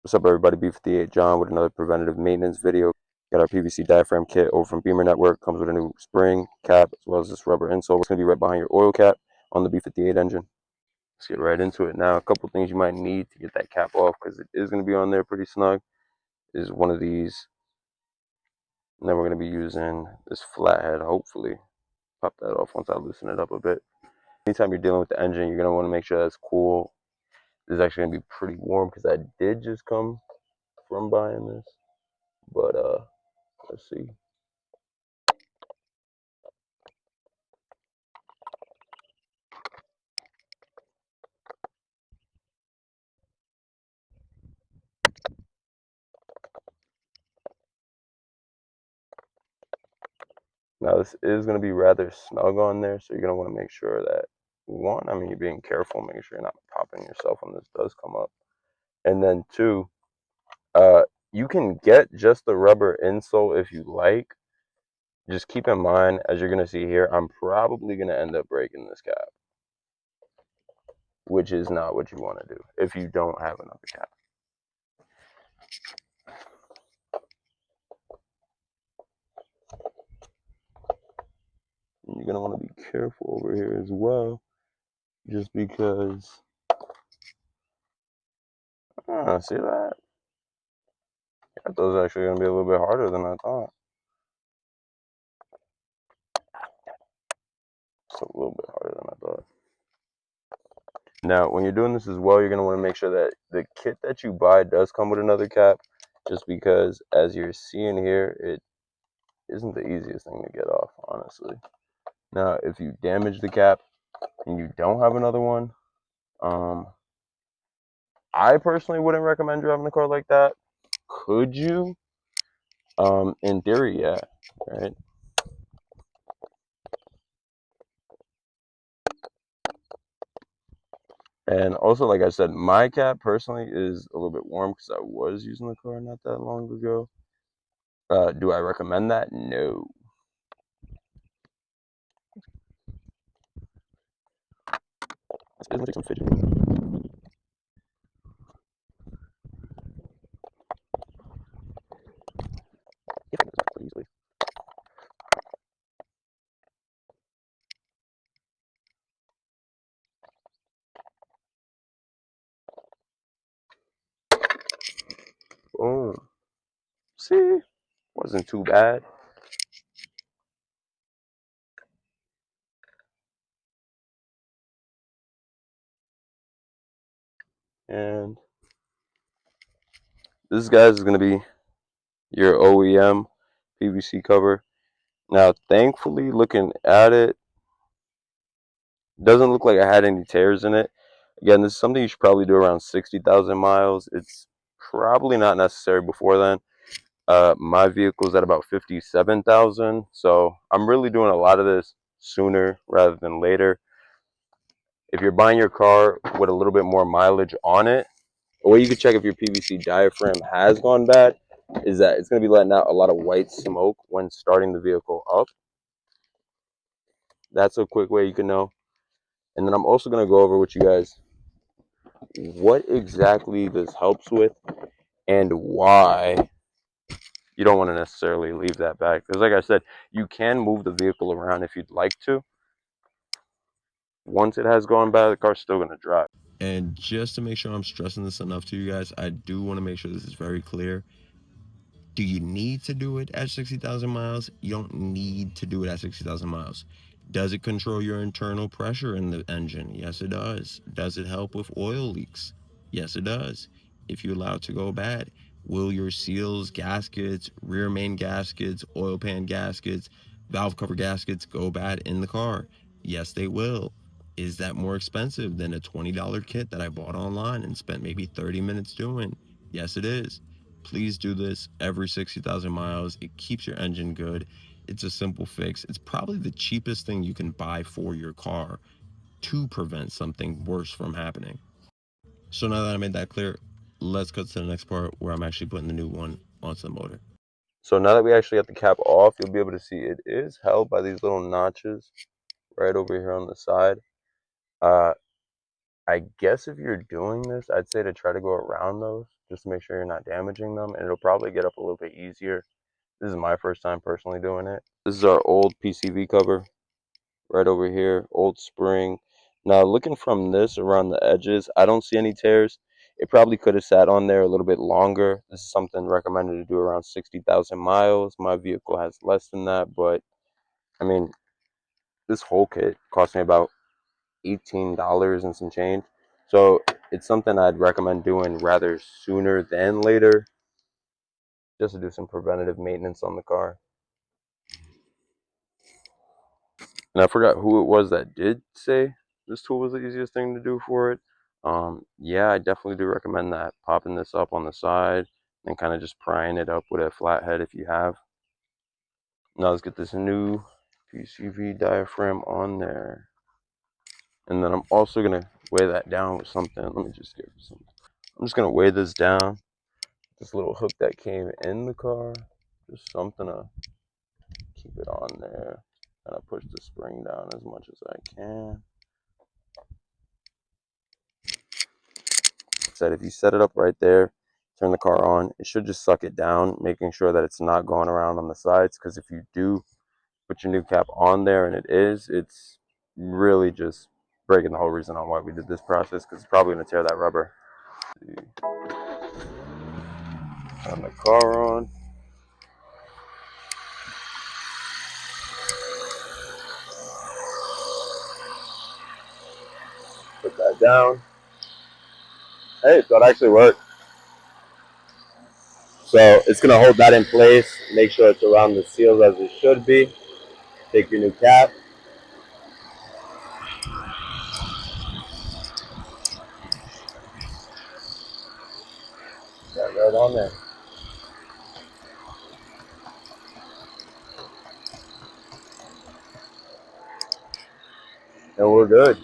What's up, everybody? B58 John with another preventative maintenance video. Got our PVC diaphragm kit over from BimmerNetwork. Comes with a new spring, cap, as well as this rubber insole. It's going to be right behind your oil cap on the B58 engine. Let's get right into it. Now, a couple things you might need to get that cap off, because it is going to be on there pretty snug, is one of these. And then we're going to be using this flathead, hopefully. Pop that off once I loosen it up a bit. Anytime you're dealing with the engine, you're going to want to make sure that's cool. This is actually going to be pretty warm, because I did just come from buying this. But, let's see. Now this is going to be rather snug on there, so you're going to want to make sure that, one, I mean, you're being careful, making sure you're not popping yourself when this does come up. And then two, you can get just the rubber insole if you like. Just keep in mind, as you're going to see here, I'm probably going to end up breaking this cap, which is not what you want to do if you don't have another cap. And you're going to want to be careful over here as well, just because, see that? I thought it was actually going to be a little bit harder than I thought. It's a little bit harder than I thought. Now, when you're doing this as well, you're going to want to make sure that the kit that you buy does come with another cap, just because, as you're seeing here, it isn't the easiest thing to get off, honestly. Now, if you damage the cap and you don't have another one, I personally wouldn't recommend driving the car like that. Could you? In theory, yeah, right? And also, like I said, my cap personally is a little bit warm because I was using the car not that long ago. Do I recommend that? No. It's gonna take some fidgeting. If I can pretty easily. Boom. See? Wasn't too bad. And this, guys, is going to be your OEM PVC cover. Now, thankfully, looking at it, doesn't look like I had any tears in it. Again, this is something you should probably do around 60,000 miles. It's probably not necessary before then. My vehicle's at about 57,000, so I'm really doing a lot of this sooner rather than later. If you're buying your car with a little bit more mileage on it, a way you can check if your PVC diaphragm has gone bad is that it's going to be letting out a lot of white smoke when starting the vehicle up. That's a quick way you can know. And then I'm also going to go over with you guys what exactly this helps with and why you don't want to necessarily leave that back. Because like I said, you can move the vehicle around if you'd like to. Once it has gone bad, the car's still going to drive. And just to make sure I'm stressing this enough to you guys, I do want to make sure this is very clear. Do you need to do it at 60,000 miles? You don't need to do it at 60,000 miles. Does it control your internal pressure in the engine? Yes, it does. Does it help with oil leaks? Yes, it does. If you allow it to go bad, will your seals, gaskets, rear main gaskets, oil pan gaskets, valve cover gaskets go bad in the car? Yes, they will. Is that more expensive than a $20 kit that I bought online and spent maybe 30 minutes doing? Yes, it is. Please do this every 60,000 miles. It keeps your engine good. It's a simple fix. It's probably the cheapest thing you can buy for your car to prevent something worse from happening. So now that I made that clear, let's go to the next part where I'm actually putting the new one onto the motor. So now that we actually got the cap off, you'll be able to see it is held by these little notches right over here on the side. I guess if you're doing this, I'd say to try to go around those just to make sure you're not damaging them, and it'll probably get up a little bit easier. This is my first time personally doing it. This is our old PCV cover right over here, old spring. Now looking from this around the edges, I don't see any tears. It probably could have sat on there a little bit longer. This is something recommended to do around 60,000 miles. My vehicle has less than that, but I mean, this whole kit cost me about $18 and some change. So it's something I'd recommend doing rather sooner than later, just to do some preventative maintenance on the car. And I forgot who it was that did say this tool was the easiest thing to do for it. Yeah, I definitely do recommend that. Popping this up on the side and kind of just prying it up with a flathead if you have. Now let's get this new PCV diaphragm on there. And then I'm also going to weigh that down with something. Let me just get some. I'm just going to weigh this down. This little hook that came in the car. Just something to keep it on there. Kind of push the spring down as much as I can. Said if you set it up right there, turn the car on, it should just suck it down, making sure that it's not going around on the sides, because if you do put your new cap on there and it's really just breaking the whole reason on why we did this process, because it's probably going to tear that rubber. Turn the car on. Put that down. Hey, so it actually worked. So it's going to hold that in place, make sure it's around the seals as it should be. Take your new cap. That right on there. And we're good.